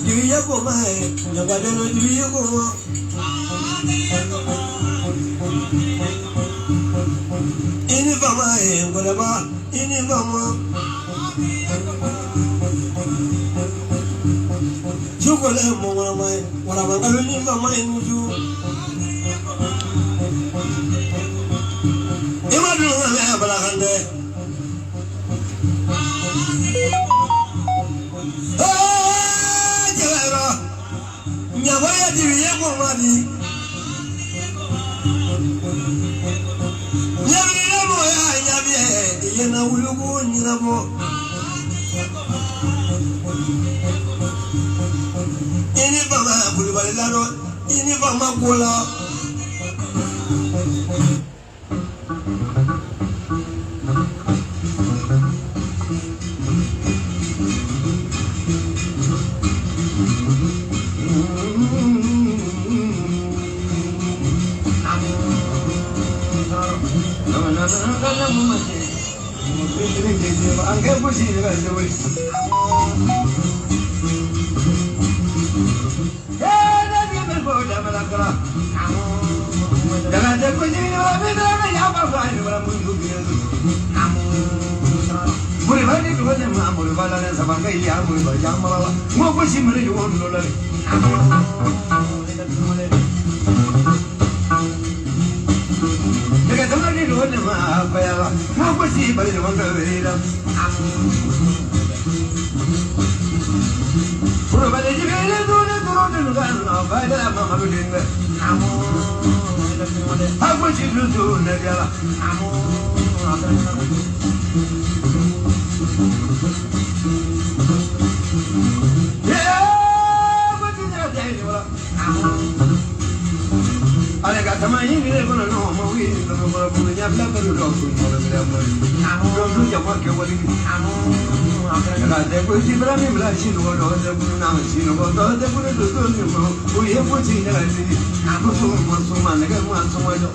Diviya ko mai, nagado diviya ko. Ini ba mai, wala ba? Ini ba mo? Jukole mo wala ba ngalo ni ba mai muju. Ima do na bala kande. Nyawaya diviya ko mari. Nyabiya mo ya nyabiya yena wulugo nyiramo. Ini bama bulibale laro, ini bama gola. Angkat puisi dengan jauh. Hei, dia berboda melangkah. Jangan dia puisi dengan beda dengan apa lain dalam mulut dia. Boleh balik ke mana mana boleh balik sama kaya boleh balik jam malam. Mau puisi mana juga boleh. Dekat tempat ni dua nama apa ya? Mau puisi balik nama kaya. Pura balik juga ni turun kan, balik apa malu dia. Aku sih belum turun dia lah. Ada kata main ni kalau no mau ini kalau punya belakang baru doktor kalau belakang doktor jawab ke wali kalau ada kunci berani belakang sini kalau ada pun nama sini kalau ada pun doktor ni mau boleh pun sini lagi masuk mana kan masuk aja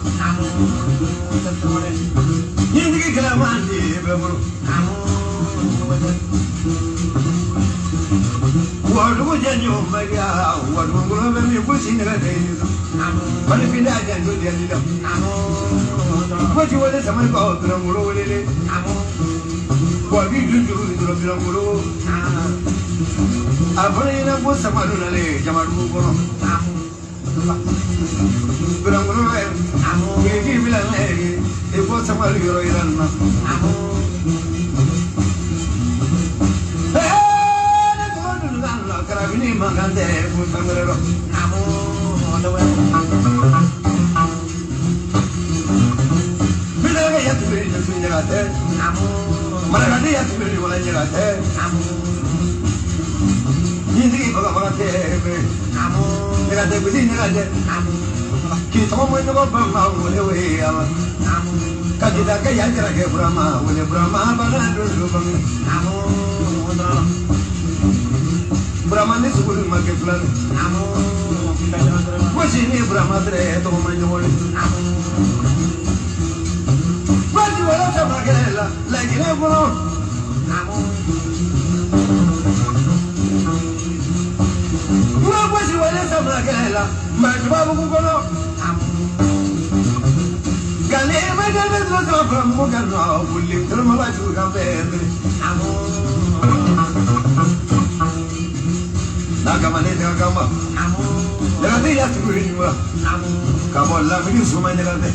ini kita mandi berapa waduh janji bagi waduh kalau memang pun sini lagi balik pindah janji dia tidak macam mana sama kau terang mulu ni wadi jujur terang mulu apa ni nak buat sama lu nale zaman dulu kono terang mulu ni bilang ni buat sama lu orang nak kerana ini makan deh pun sangat bila kaya tu beri tu nyerate, mana kaya ya tu beri wala nyerate, ini baga teh, nyerate beri nyerate, kita mau itu apa boleh weh apa, kita kaya nyerate Brahma, boleh Brahma apa dulu bang, Brahma ni sebelum makan pulang. Masih ni Brahma tere tu menjual. Baju orang sama kela, lagi ni pun. Gua baju orang sama kela, baju babu kukono. Kali macam tu tu Brahma bukan no, boleh terima baju kampung. Nakamane nakama. Jangan dia tu ini mula. Kamu Allah ini semua jangan deh.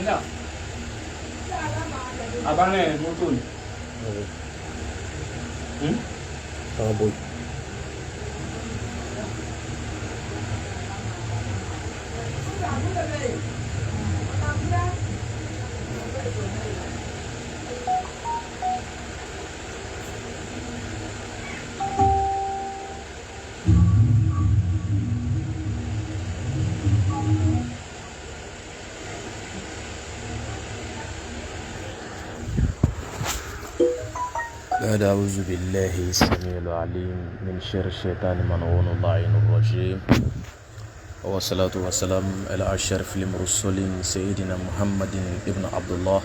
Là. Abangnya motor. Boy. أعوذ بالله السميع العليم من شر الشيطان الملعون اللعين الرجيم والصلاة والسلام على أشرف المرسلين سيدنا محمد ابن عبد الله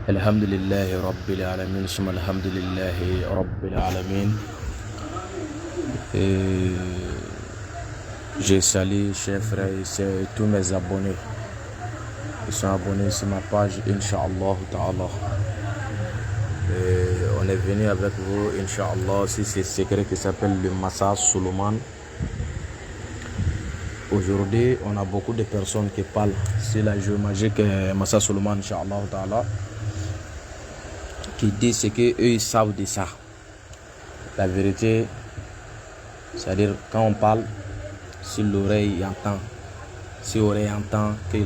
الحمد لله رب العالمين ثم الحمد لله رب العالمين. Je salue chers frères et tous mes abonnés qui sont abonnés sur ma page Inch'Allah Ta'ala. On est venu avec vous, Inch'Allah, sur ce secret qui s'appelle le Massa Solomon. Aujourd'hui, on a beaucoup de personnes qui parlent sur la jeu magique Massa Solomon, Inch'Allah Ta'ala, qui disent qu'eux ils savent de ça. La vérité, c'est-à-dire quand on parle, si l'oreille entend, si l'oreille entend que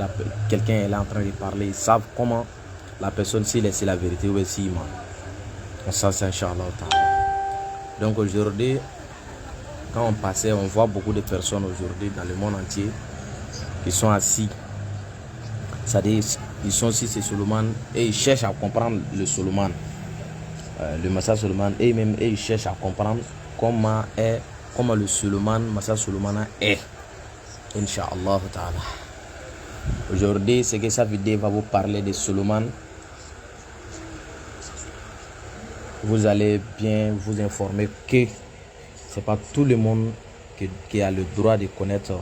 quelqu'un est là en train de parler, ils savent comment la personne, s'il est sur la vérité ou s'il ment. Ça c'est Inch'Allah. Donc aujourd'hui, quand on passait, on voit beaucoup de personnes aujourd'hui dans le monde entier qui sont assis. C'est-à-dire, ils sont ici, c'est Solomon, et ils cherchent à comprendre le Solomon, le Massa Solomon, et même ils cherchent à comprendre comment le Solomon, Massa Solomon est. Inch'Allah Ta'ala. Aujourd'hui, c'est que sa vidéo va vous parler de Solomon. Vous allez bien vous informer que c'est pas tout le monde qui a le droit de connaître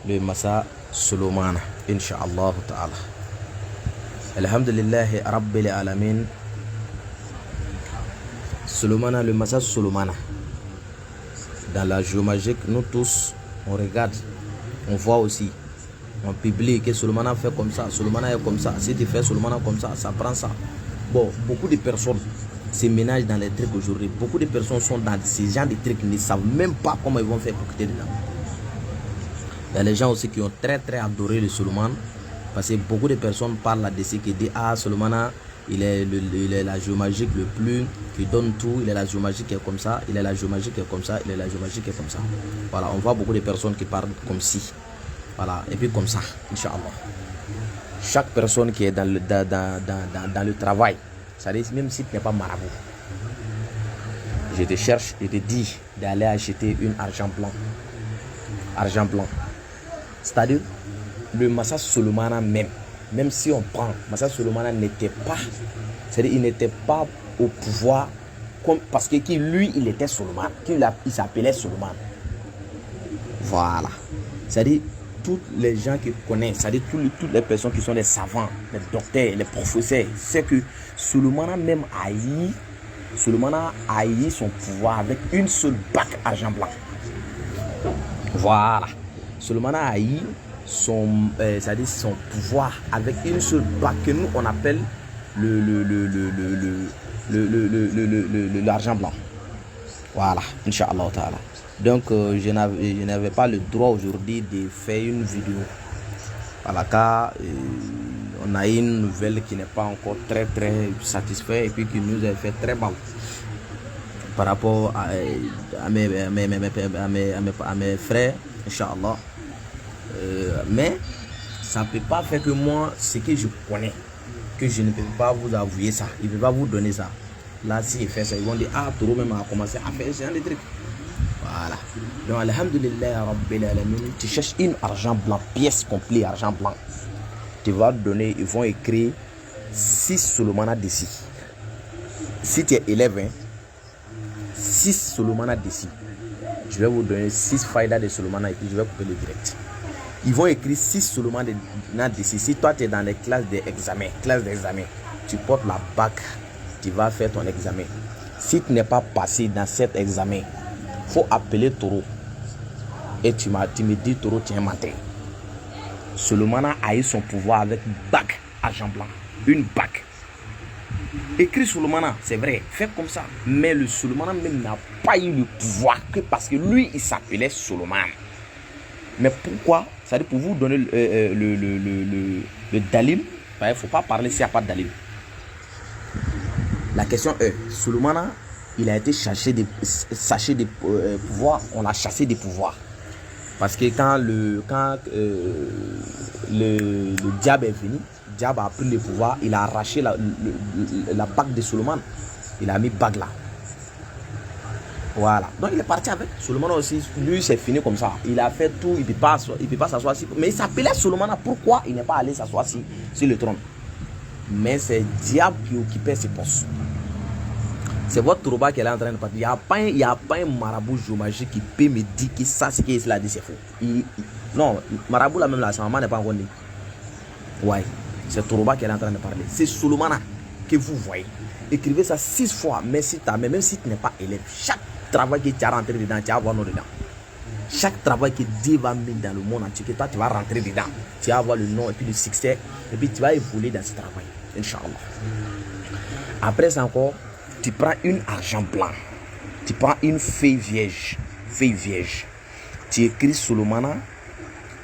le Massa Solomon. Inch'Allah Ta'ala. Alhamdulillah Rabbil Alamin. Solomon, le Massa Solomon. Dans la géomagique, nous tous, on regarde, on voit aussi, on publie que Solomon a fait comme ça, Solomon est comme ça, si tu fais Solomon comme ça, ça prend ça. Bon, beaucoup de personnes se ménagent dans les trucs aujourd'hui. Beaucoup de personnes sont dans ces genres de trucs, ils ne savent même pas comment ils vont faire pour quitter dedans. Il y a les gens aussi qui ont très adoré le Solomon, parce que beaucoup de personnes parlent là-dessus qui disent ah Solomon il est la géomagique le plus qui donne tout, il est la géomagique qui est comme ça, il est la géomagique qui est comme ça, il est la géomagique qui est comme ça. Voilà, on voit beaucoup de personnes qui parlent comme si. Voilà, et puis comme ça, Inch'Allah. Chaque personne qui est dans le travail, c'est-à-dire même si tu n'es pas marabout, je te cherche et te dis d'aller acheter une argent blanc. Argent blanc. C'est-à-dire le Massa Solomon même si on prend, Massa Solomon n'était pas, c'est-à-dire il n'était pas au pouvoir comme, parce que lui il était Solomon, il s'appelait Solomon. Voilà. C'est-à-dire tous les gens qui connaissent, c'est-à-dire toutes les personnes qui sont des savants, les docteurs, les professeurs, c'est que Solomon a même haï son pouvoir avec une seule bague argent blanc. Voilà. Solomon a haï c'est-à-dire son pouvoir avec une seule bague que nous on appelle l'argent blanc. Voilà, Inch'Allah Ta'ala. Donc je n'avais pas le droit aujourd'hui de faire une vidéo. Voilà, car on a une nouvelle qui n'est pas encore très satisfaite et puis qui nous a fait très mal par rapport à mes frères, Inch'Allah. Mais ça ne peut pas faire que moi, ce que je connais, que je ne peux pas vous avouer ça, il ne peut pas vous donner ça. Là, si il fait ça, ils vont dire ah, Toro même a commencé à faire ce genre de trucs. Voilà. Donc, alhamdulillah, Rabbil Alamin, tu cherches une argent blanc, pièce complète, argent blanc. Tu vas donner, ils vont écrire 6 Solomon d'ici. Si tu es élève, 6 Solomon d'ici. Je vais vous donner 6 faïdas de Solomon et puis je vais couper le direct. Ils vont écrire 6 Solomon d'ici. Si toi tu es dans les classes d'examen, tu portes la bague, tu vas faire ton examen. Si tu n'es pas passé dans cet examen, il faut appeler Toro. Et tu me dis Toro, tu es menteur. Solomana a eu son pouvoir avec bague argent blanc. Une bague. Écrit Solomana, c'est vrai, fait comme ça. Mais le Solomana même n'a pas eu le pouvoir que parce que lui, il s'appelait Solomon. Mais pourquoi? C'est-à-dire pour vous donner le dalim, il ne faut pas parler s'il n'y a pas de dalim. La question est, Solomana, il a été chassé des pouvoirs, on l'a chassé des pouvoirs. Parce que quand le diable est venu, le diable a pris le pouvoir, il a arraché la bague de Solomon. Il a mis bague là. Voilà. Donc il est parti avec. Solomon aussi, lui c'est fini comme ça. Il a fait tout, il ne peut pas s'asseoir ici. Mais il s'appelait Solomon. Pourquoi il n'est pas allé s'asseoir sur le trône? Mais c'est le diable qui occupait ses postes. C'est votre Tourouba qui est en train de partir. Il n'y a pas un marabout géomagique qui peut me dire que ça, c'est qu'il a dit, c'est faux. Non, marabout là même là, sa maman n'est pas encore née. Ouais, c'est Tourouba qui est en train de parler. C'est Solomana que vous voyez. Écrivez ça 6 fois, même si tu n'es pas élève. Chaque travail que tu as rentré dedans, tu vas avoir nos dedans. Chaque travail que Dieu va mettre dans le monde entier, que toi tu vas rentrer dedans. Tu vas avoir le nom et puis le succès. Et puis tu vas évoluer dans ce travail. Inch'Allah. Après ça encore, tu prends une argent blanc. Tu prends une feuille vierge. Tu écris Solomana.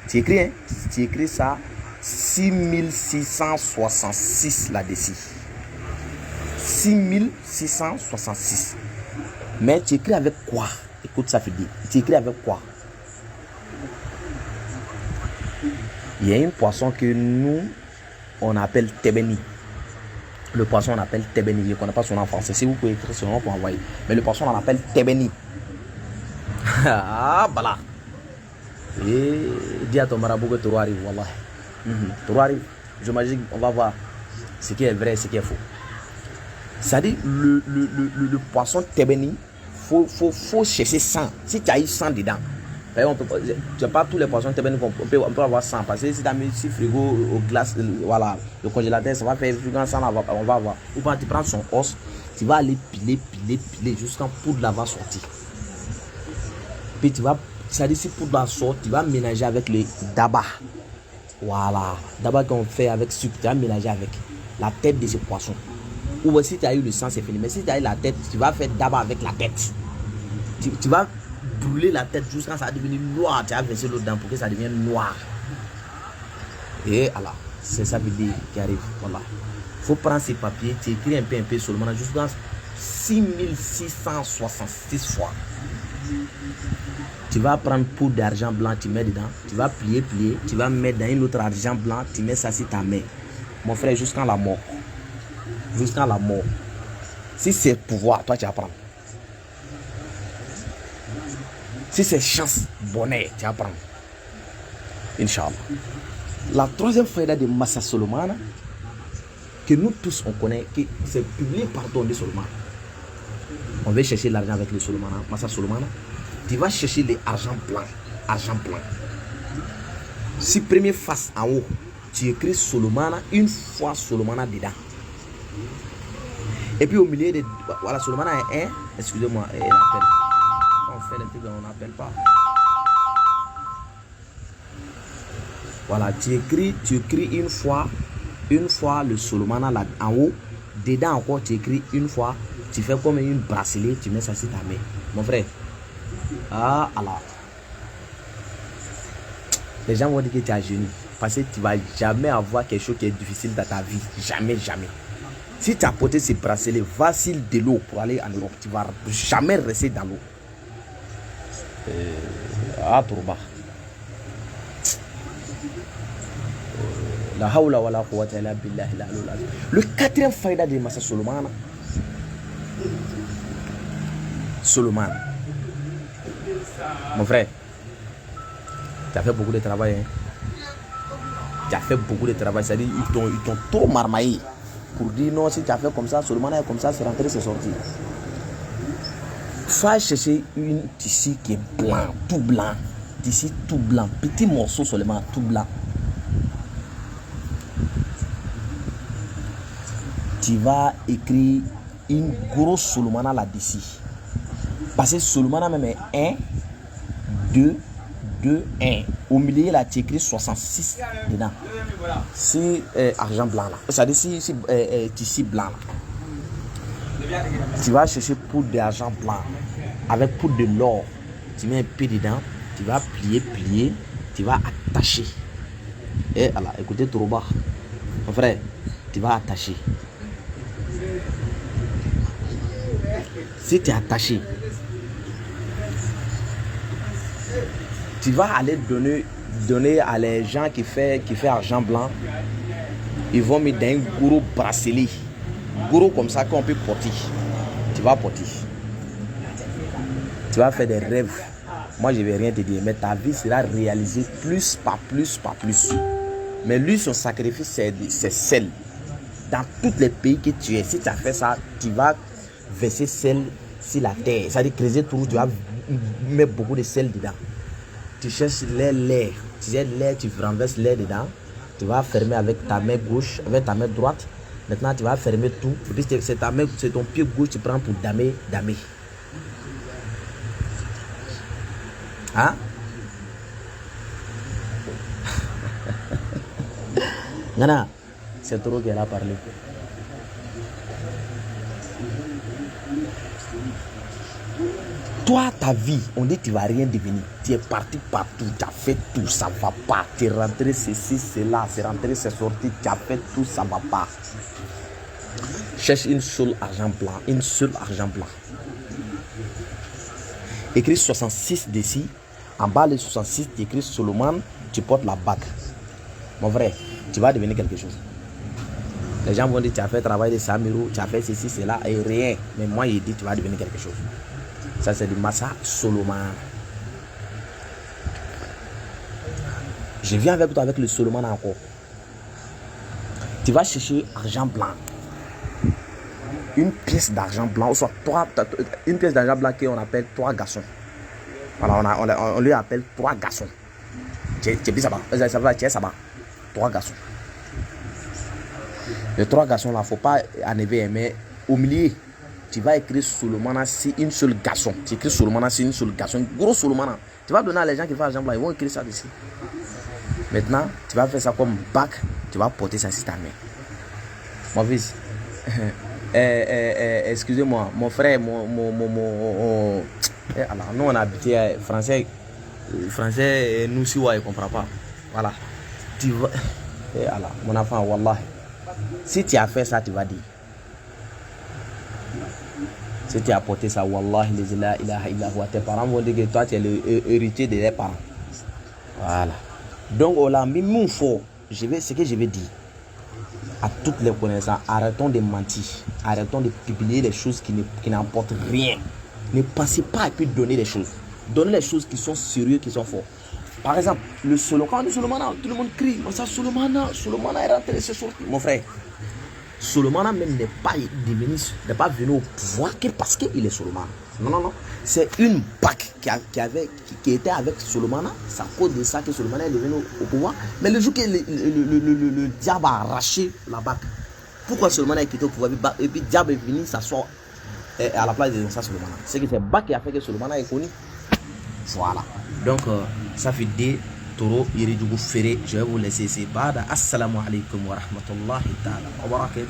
Tu écris ça 6666 là-dessus. 6666. Mais tu écris avec quoi? Écoute ça, Fidi. Tu écris avec quoi? Il y a une poisson que nous, on appelle Tebeni. Le poisson, on appelle Tebeni. Je ne connais pas son nom en français. Si vous pouvez écrire son nom pour envoyer. Mais le poisson, on appelle Tebeni. Ah, voilà. Et dis à ton marabout que Touro arrive. Wallah. Touro arrive. Je m'imagine, on va voir ce qui est vrai et ce qui est faux. C'est-à-dire, le poisson Tebeni, faut chercher 100. Si tu as eu 100 dedans, on peut, tu n'as pas tous les poissons Tebeni, on peut avoir 100. Parce que si tu as mis si frigo au glace, voilà, le congélateur, ça va faire frigo 100, on va voir. Ou bien tu prends son os, tu vas aller piler jusqu'à poudre là va sortir. Puis tu vas, c'est-à-dire si poudre là sort, tu vas mélanger avec le daba. Voilà, daba qu'on fait avec sucre, tu vas mélanger avec la tête de ce poisson. Ou si tu as eu le sang, c'est fini. Mais si tu as eu la tête, tu vas faire d'abord avec la tête. Tu vas brûler la tête jusqu'à ça devenir noir. Tu vas verser l'eau dedans pour que ça devienne noir. Et alors, c'est ça qui arrive. Voilà. Il faut prendre ces papiers, tu écris un peu seulement jusqu'à 6666 fois. Tu vas prendre poudre d'argent blanc, tu mets dedans. Tu vas plier. Tu vas mettre dans une autre argent blanc, tu mets ça sur ta main. Mon frère, jusqu'à la mort. Jusqu'à la mort. Si c'est pouvoir, toi tu vas prendre. Si c'est chance, bonheur, tu vas prendre. Inch'Allah. La troisième faïda de Massa Solomana, que nous tous on connaît, que c'est publié par don de Solomana. On va chercher l'argent avec le Solomana, Massa Solomana. Tu vas chercher les argent blanc. Si premier face en haut, tu écris Solomana, une fois Solomana dedans. Et puis au milieu de... Voilà, Solomana est 1. Excusez-moi, il appelle. On fait des trucs, on n'appelle pas. Voilà, tu écris une fois le Solomana là en haut. Dedans encore, tu écris une fois. Tu fais comme une bracelet, tu mets ça sur ta main. Mon frère. Ah, alors. Les gens vont dire que tu es à genoux. Parce que tu ne vas jamais avoir quelque chose qui est difficile dans ta vie. Jamais. Si tu as porté ces bracelets, va sur de l'eau pour aller en Europe. Tu ne vas jamais rester dans l'eau. Tourouba. La hawla wa la quwwata illa billah. Le quatrième faïda de Massa Solomana. Mon frère, tu as fait beaucoup de travail. Hein? Tu as fait beaucoup de travail. C'est-à-dire ils t'ont trop marmaillé. Pour dire non, si tu as fait comme ça, Solomana est comme ça, c'est rentré, c'est sorti. Va chercher une tissu qui est blanc, tout blanc. Tissu tout blanc, petit morceau seulement, tout blanc. Tu vas écrire une grosse Solomana là-dessus. Parce que Solomana même est 1, 2, 2, 1. Au milieu, là, tu écris 66 dedans. C'est argent blanc, là. C'est-à-dire, si tissu blanc, là. Tu vas chercher poudre d'argent blanc avec poudre de l'or. Tu mets un peu dedans, tu vas plier, tu vas attacher. Et voilà, écoutez, trop bas. Mon frère, tu vas attacher. Si tu es attaché, tu vas aller donner à les gens qui fait argent blanc. Ils vont mettre dans un gros bracelet. Gros comme ça qu'on peut porter. Tu vas porter. Tu vas faire des rêves. Moi, je ne vais rien te dire. Mais ta vie sera réalisée plus par plus. Mais lui, son sacrifice, c'est sel. Dans tous les pays que tu es, si tu as fait ça, tu vas verser sel sur la terre. C'est-à-dire creuser tout, tu vas mettre beaucoup de sel dedans. Tu cherches l'air. Tu sais, l'air, tu renverses l'air dedans. Tu vas fermer avec ta main gauche, avec ta main droite. Maintenant, tu vas fermer tout. C'est ta main, c'est ton pied gauche, tu prends pour damer. Hein? Nana, c'est trop qu'elle a parlé. Toi, ta vie, on dit que tu ne vas rien devenir. Tu es parti partout, tu as fait tout, ça ne va pas. Tu es rentré ceci, cela, c'est rentré, c'est sorti, tu as fait tout, ça ne va pas. Cherche une seule argent blanc, Écris 66 d'ici. En bas de 66, tu écris Solomon, tu portes la bague. Mon frère, tu vas devenir quelque chose. Les gens vont dire, tu as fait travail de Samiro, tu as fait ceci, cela, et rien. Mais moi, il dit, tu vas devenir quelque chose. Ça, c'est du Massa Solomon. Je viens avec toi avec le Solomon encore. Tu vas chercher argent blanc. Une pièce d'argent blanc, ou soit une pièce d'argent blanc qu'on appelle 3 garçons. Voilà, on lui appelle 3 garçons. Tu dis ça va, 3 garçons. Les 3 garçons là, il ne faut pas enlever, mais au milieu, tu vas écrire Solomon, c'est une seule garçon. Tu écris Solomon, c'est une seule garçon. Gros Solomon. Tu vas donner à les gens qui font argent blanc, ils vont écrire ça dessus. Maintenant, tu vas faire ça comme bac, tu vas porter ça sur ta main. Mon fils, excusez-moi, mon frère, alors, nous on a habité français, nous si ouais, il ne comprend pas. Voilà. Tu vas, alors, mon enfant, wallah, si tu as fait ça, tu vas dire. Si tu as porté ça, wallah, tes parents vont dire que toi tu es l'héritier de tes parents. Voilà. Donc, on l'a mis mon fort. Ce que je vais dire à toutes les connaissances, arrêtons de mentir, arrêtons de publier les choses qui n'apportent rien. Ne pensez pas à puis donner les choses. Donnez les choses qui sont sérieuses, qui sont fortes. Par exemple, le Solomon, quand on dit Solomon, tout le monde crie, mais ça, Solomon est rentré, c'est sorti. Mon frère, Solomon même n'est pas venu au pouvoir que parce qu'il est Solomon. Non. C'est une bague qui était avec Solomon. C'est à cause de ça que Solomon est devenu au pouvoir. Mais le jour que le diable a arraché la bague, pourquoi Solomon est quitté au pouvoir et puis le diable est venu s'asseoir à la place de ça Solomon? C'est que c'est bague qui a fait que Solomon est connu. Voilà. Donc, ça fait des taureaux iridugu ferré. Je vais vous laisser. C'est bada. Assalamu alaikum wa rahmatullahi ta'ala wa barakatuh.